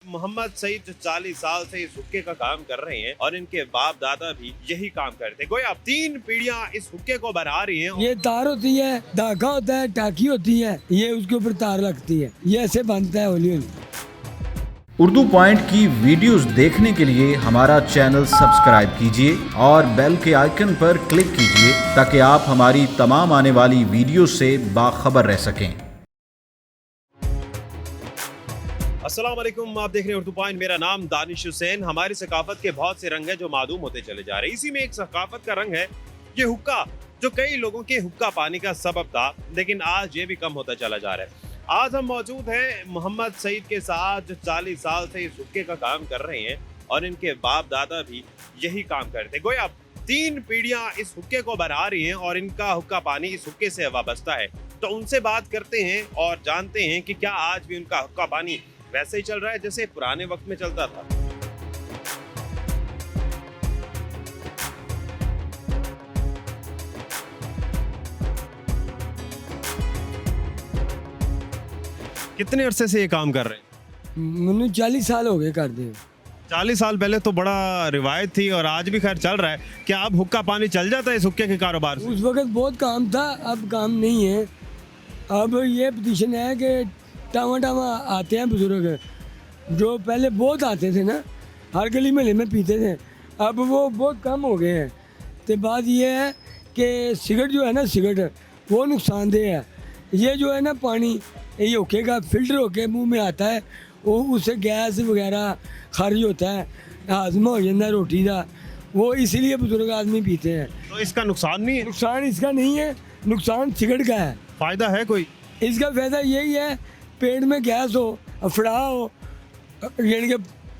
मोहम्मद सईद जो 40 साल से इस हुक्के का काम कर रहे हैं और इनके बाप दादा भी यही काम करते हैं। गोया 3 पीढ़ियां इस हुक्के को बना रही हैं। ये तार होती है, धागा होता है, टाकी होती है, ये उसके ऊपर तार लगती है, ये ऐसे बनता है हौली हौली। उर्दू पॉइंट की वीडियोस देखने के लिए हमारा चैनल सब्सक्राइब कीजिए और बेल के आइकन पर क्लिक कीजिए ताकि आप हमारी तमाम आने वाली वीडियो से बाखबर रह सकें। अस्सलाम वालेकुम, आप देख रहे हैं उर्दू पॉइंट। मेरा नाम दानिश हुसैन। हमारी सकाफत के बहुत से रंग हैं जो मालूम होते चले जा रहे हैं। इसी में एक सकाफत का रंग है ये हुक्का, जो कई लोगों के हुक्का पानी का सबब था, लेकिन आज ये भी कम होता चला जा रहा है। आज हम मौजूद हैं मोहम्मद सईद के साथ जो 40 साल से इस हुक्के का काम कर रहे हैं और इनके बाप दादा भी यही काम करते हैं। गोया 3 पीढ़ियां इस हुक्के को बना रही हैं और इनका हुक्का पानी इस हुक्के से वाबस्ता है। तो उनसे बात करते हैं और जानते हैं कि क्या आज भी उनका हुक्का पानी वैसे ही चल रहा है जैसे पुराने वक्त में चलता था। कितने अरसे से ये काम कर रहे हैं? मैंने 40 साल हो गए कर दिए। 40 साल पहले तो बड़ा रिवायत थी और आज भी खैर चल रहा है। क्या अब हुक्का पानी चल जाता है इस हुक्के के कारोबार से? उस वक्त बहुत काम था, अब काम नहीं है। अब ये पोजीशन है कि टावा आते हैं बुजुर्ग, जो पहले बहुत आते थे ना, हर गली महल्ले में पीते थे, अब वो बहुत कम हो गए हैं। तो बात ये है कि सिगरेट जो है ना, सिगरेट वो नुकसानदेह है। ये जो है ना पानी, ये हुक्के का फिल्टर होके मुंह में आता है, वो उससे गैस वगैरह खारिज होता है, हाजमा हो जाता है रोटी का, वो इसीलिए बुजुर्ग आदमी पीते हैं। तो इसका नुकसान नहीं है? नुकसान इसका नहीं है, नुकसान सिगरेट का है। फायदा है कोई? इसका फायदा यही है, पेट में गैस हो, अफड़ा हो, यानी कि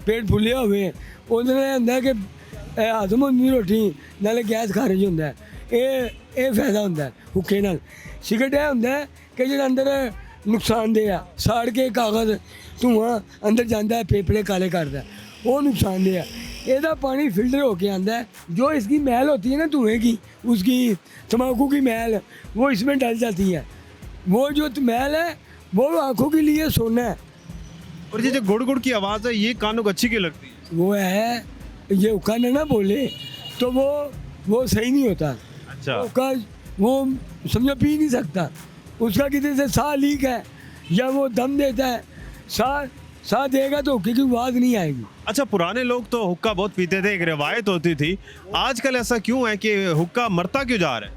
पेट फुले हुए ਉਹਦੇ ਹੁੰਦਾ ਕਿ ਹਜ਼ਮ ਹੁੰਦੀ ਰੋਟੀ ਨਾਲੇ ਗੈਸ ਖਾਰਜ ਹੁੰਦਾ ਹੈ। ਇਹ ਫਾਇਦਾ ਹੁੰਦਾ ਹੈ ਹੁੱਕੇ ਨਾਲ। ਸਿਗਰਟ ਇਹ ਹੁੰਦਾ ਹੈ ਕਿ ਜਿਹੜਾ ਅੰਦਰ ਨੁਕਸਾਨਦੇਹ ਆ, ਸਾੜ ਕੇ ਕਾਗਜ਼ ਧੂਆਂ ਅੰਦਰ ਜਾਂਦਾ ਹੈ, ਫੇਫੜੇ ਕਾਲੇ ਕਰਦਾ, वो नुकसानदेह है। ਇਹਦਾ पानी फिल्टर होके आंदा है, जो इसकी मैल होती है ना धुएँ की, उसकी तम्बाकू की मैल, वो इसमें डल जाती है। वो जो मैल है वो आँखों के लिए सोना है। और ये जो गुड़ गुड़ की आवाज़ है ये कानों को अच्छी क्यों लगती है? वो है, ये उका ना बोले तो वो सही नहीं होता। अच्छा। उका वो समझो पी नहीं सकता, उसका किसी से साह लीक है या वो दम देता है, साह देगा तो हुक्के की आवाज़ नहीं आएगी। अच्छा, पुराने लोग तो हुक्का बहुत पीते थे, एक रिवायत होती थी। आजकल ऐसा क्यों है कि हुक्का मरता क्यों जा रहा है?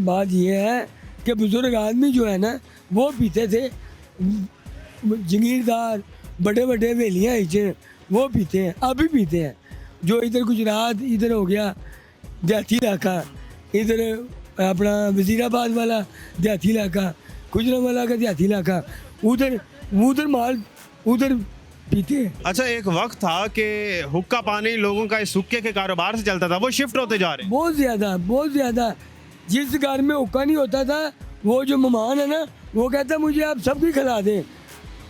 बात ये है कि बुजुर्ग आदमी जो है ना वो पीते थे, जगीरदार बड़े बड़े हवेलियाँ हिचे वो पीते हैं, अभी पीते हैं। जो इधर गुजरात इधर हो गया देहाती इलाका, इधर अपना वजीराबाद वाला देहाती इलाका, गुजरांवाला का देहाती इलाका, उधर माल उधर पीते हैं। अच्छा, एक वक्त था कि हुक्का पानी लोगों का इस हुक्के के कारोबार से चलता था, वो शिफ्ट होते जा रहे हैं। बहुत ज़्यादा। जिस घर में हुक्का नहीं होता था, वो जो मेहमान है ना, वो कहता मुझे आप सब कुछ खिला दें,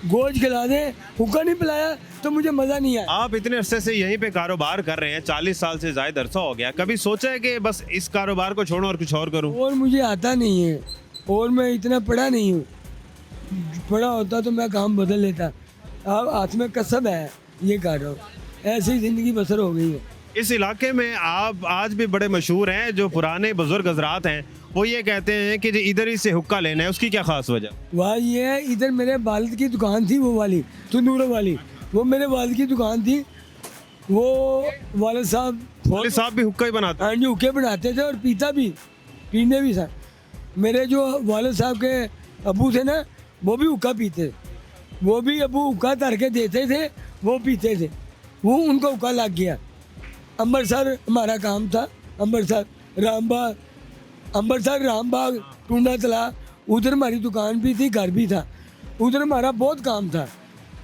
गोश्त खिला दें, हुक्का नहीं पिलाया तो मुझे मज़ा नहीं आया। आप इतने अरसे से यहीं पे कारोबार कर रहे हैं, 40 साल से ज़्यादा अरसा हो गया। कभी सोचा है कि बस इस कारोबार को छोड़ूं और कुछ और करूं? और मुझे आता नहीं है, और मैं इतना पढ़ा नहीं हूँ। पढ़ा होता तो मैं काम बदल लेता। अब हाथ में कसब है, ये कर रहा हूँ, ऐसी ज़िंदगी बसर हो गई है। इस इलाके में आप आज भी बड़े मशहूर हैं। जो पुराने बुजुर्ग हजरात हैं वो ये कहते हैं कि जो इधर ही से हुक्का लेना है, उसकी क्या खास वजह? वह ये है, इधर मेरे वालिद की दुकान थी, वो वाली तंदूरों वाली, वो मेरे वालिद की दुकान थी। वो वालिद साहब भी हुक्का ही बनाते हैं? हाँ जी, हुक्के बनाते थे और पीने भी था। मेरे जो वालिद साहब के अबू थे ना, वो भी हुक्का पीते, वो भी अबू हुक्का तर के देते थे, वो पीते थे, वो उनको हुक्का लग गया। अमृतसर हमारा काम था, अमृतसर रामबाग टूंडा तला, उधर हमारी दुकान भी थी, घर भी था, उधर हमारा बहुत काम था।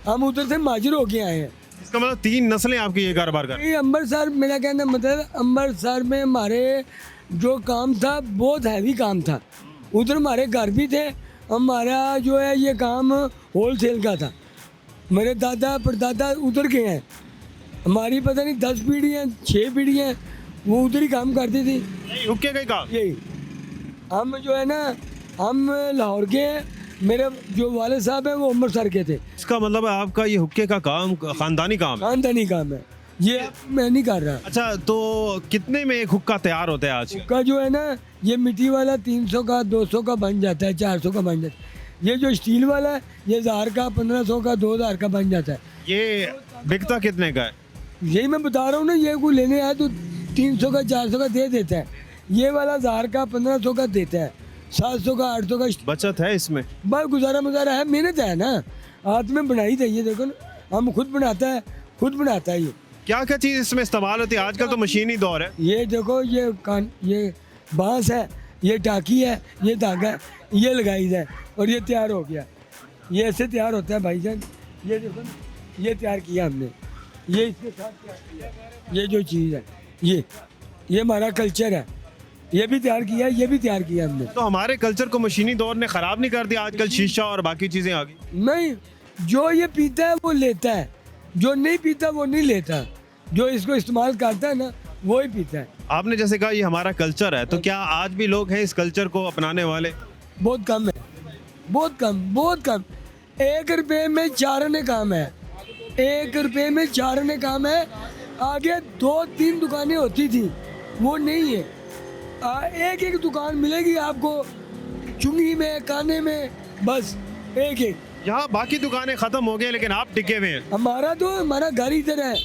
हम उधर से माजिर होके आए हैं। इसका मतलब 3 नस्लें आपकी ये कारोबार कर रही हैं? ये अमृतसर, मेरा कहना मतलब अमृतसर में हमारे जो काम था बहुत हैवी काम था। उधर हमारे घर भी थे, हमारा जो है ये काम होल सेल का था। मेरे दादा परदादा उधर के हैं, हमारी पता नहीं 10 पीढ़ियाँ 6 पीढ़ियाँ वो उधर ही काम करती थी। हुक्के का ही काम? यही हम जो है ना, हम लाहौर के हैं, मेरे जो वाले साहब हैं वो अमृतसर के थे। इसका मतलब है आपका ये हुक्के का काम खानदानी काम है। खानदानी काम है ये, मैं नहीं कर रहा। अच्छा, तो कितने में एक हुक्का तैयार होता है आज? का जो है ना, ये मिट्टी वाला 300 का 200 का बन जाता है, 400 का बन जाता है। ये जो स्टील वाला है ये 1000 का 1500 का 2000 का बन जाता है। ये बिकता कितने का है? यही मैं बता रहा हूँ ना, ये कोई लेने आया तो 300 का 400 का दे देता है। ये वाला 1000 का 1500 का देता है, 700 का 800 का। बचत है इसमें? बस गुजारा मुजारा है, मेहनत है ना, हाथ में बनाई थी। ये देखो ना, हम खुद बनाता है ये। क्या क्या चीज़ इसमें इस्तेमाल होती है? आजकल तो मशीनी दौर है। ये देखो, ये बांस है, ये टाकी है, ये धागा है, ये लगाई है और ये तैयार हो गया। ये ऐसे तैयार होता है भाईजान। ये देखो ना, ये तैयार किया हमने, ये इसके साथ तैयार किया। ये जो चीज़ है ये हमारा कल्चर है, ये भी तैयार किया है, ये भी तैयार किया हमने। तो हमारे कल्चर को मशीनी दौर ने ख़राब नहीं कर दिया? आजकल शीशा और बाकी चीज़ें आ गई। नहीं, जो ये पीता है वो लेता है, जो नहीं पीता वो नहीं लेता। जो इसको इस्तेमाल करता है ना वो ही पीता है। आपने जैसे कहा ये हमारा कल्चर है, तो क्या आज भी लोग हैं इस कल्चर को अपनाने वाले? बहुत कम है, बहुत कम, बहुत कम। 1 रुपये में 4 आने काम है, 1 रुपये में 4 आने काम है। आगे 2-3 दुकानें होती थी, वो नहीं है। एक दुकान मिलेगी आपको, चुंगी में, काने में, बस एक। यहाँ बाकी दुकानें ख़त्म हो गई लेकिन आप टिके हुए हैं। हमारा घर इधर है,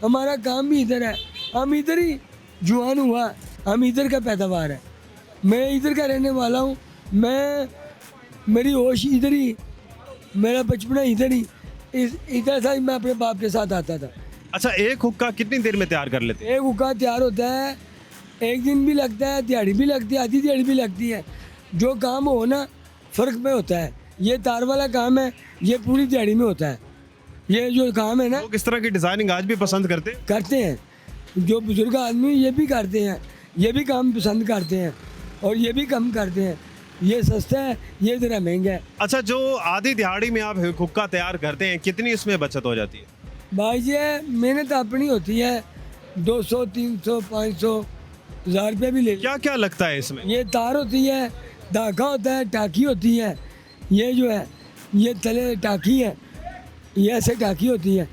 हमारा काम भी इधर है। हम इधर ही जुआन हुआ, हम इधर का पैदावार है। मैं इधर का रहने वाला हूँ। मेरी होश इधर ही, मेरा बचपना इधर ही, इधर से ही मैं अपने बाप के साथ आता था। अच्छा, एक हुक्का कितनी देर में तैयार कर लेते हैं? एक हुक्का तैयार होता है, 1 दिन भी लगता है, दिहाड़ी भी लगती है, आधी दिहाड़ी भी लगती है। जो काम हो ना फ़र्क में होता है। ये तार वाला काम है, ये पूरी दिहाड़ी में होता है। ये जो काम है ना, लोग इस तरह की डिज़ाइनिंग आज भी पसंद करते हैं। जो बुजुर्ग आदमी ये भी करते हैं, ये भी काम पसंद करते हैं और ये भी कम करते हैं। ये सस्ता है, ये ज़रा महंगा है। अच्छा, जो आधी दिहाड़ी में आप हुक्का तैयार करते हैं, कितनी उसमें बचत हो जाती है? भाई ये मेहनत अपनी होती है, 200 300 500 1000 रुपये भी ले। क्या क्या लगता है इसमें? ये तार होती है, धागा होता है, टाकी होती है। ये जो है ये तले टाकी है, ये ऐसे टाकी होती है,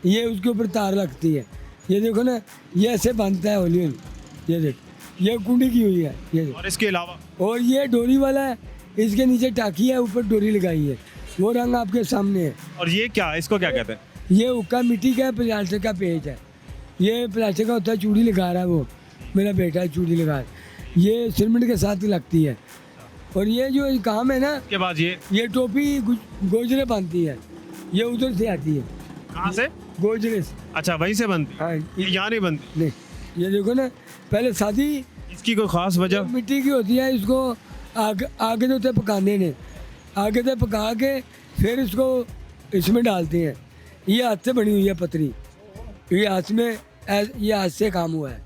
ये उसके ऊपर तार लगती है। ये देखो ना, ये ऐसे बांधता है हौली हौली। ये देख, ये कुंडी की हुई है ये। और इसके अलावा? और ये डोरी वाला है, इसके नीचे टाकी है, ऊपर डोरी लगाई है। वो रंग आपके सामने है। और ये क्या, इसको क्या कहते हैं? ये हुक्का मिट्टी का है, प्लास्टिक का पेच है। ये प्लास्टिक का होता है, चूड़ी लगा रहा है वो मेरा बेटा है, चूड़ी लगा रहा है। ये सीमेंट के साथ लगती है। और ये जो काम है ना, के बाद ये टोपी गोजरे बांधती है, ये उधर से आती है। कहाँ से? गोजरे से। अच्छा, वहीं से बनती? हाँ, ये यहाँ नहीं बनती? नहीं, ये देखो ना, पहले शादी इसकी कोई ख़ास वजह? मिट्टी की होती है। इसको आगे तो पकाने ने, आगे से पका के फिर इसको इसमें डालते हैं। ये हाथ से बनी हुई है पतरी, ये हाथ से काम हुआ है,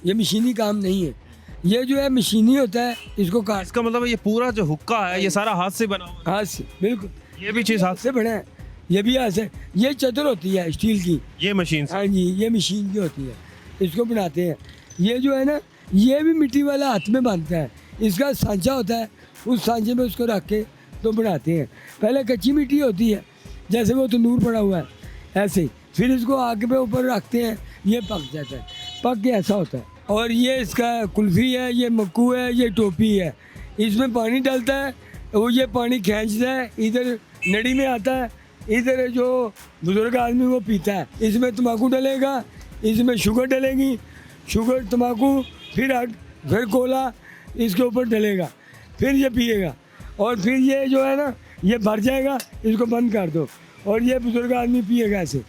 ये मशीनी काम नहीं है। ये जो है मशीनी होता है, इसको काट। इसका मतलब ये पूरा जो हुक्का है ये सारा हाथ से बना हुआ हाथ से, बिल्कुल। ये भी चीज़ हाथ से बना है, ये भी हाथ से। ये चदर होती है स्टील की, ये मशीन से? हाँ जी, ये मशीन की होती है, इसको बनाते हैं। ये जो है ना, ये भी मिट्टी वाला हाथ में बांधता है। इसका सांचा होता है, उस सांचे में उसको रख के तो बनाते हैं। पहले कच्ची मिट्टी होती है, जैसे वो तंदूर पड़ा हुआ है ऐसे, फिर इसको आग पे ऊपर रखते हैं, ये पक जाता है, पक के ऐसा होता है। और ये इसका कुल्फ़ी है, ये मक्कू है, ये टोपी है। इसमें पानी डालता है, वो ये पानी खींचता है, इधर नड़ी में आता है, इधर जो बुजुर्ग आदमी वो पीता है। इसमें तम्बाकू डलेगा, इसमें शुगर डलेगी, शुगर तम्बाकू, फिर कोला इसके ऊपर डलेगा, फिर ये पिएगा। और फिर ये जो है ना, ये भर जाएगा, इसको बंद कर दो और ये बुजुर्ग आदमी पिएगा ऐसे।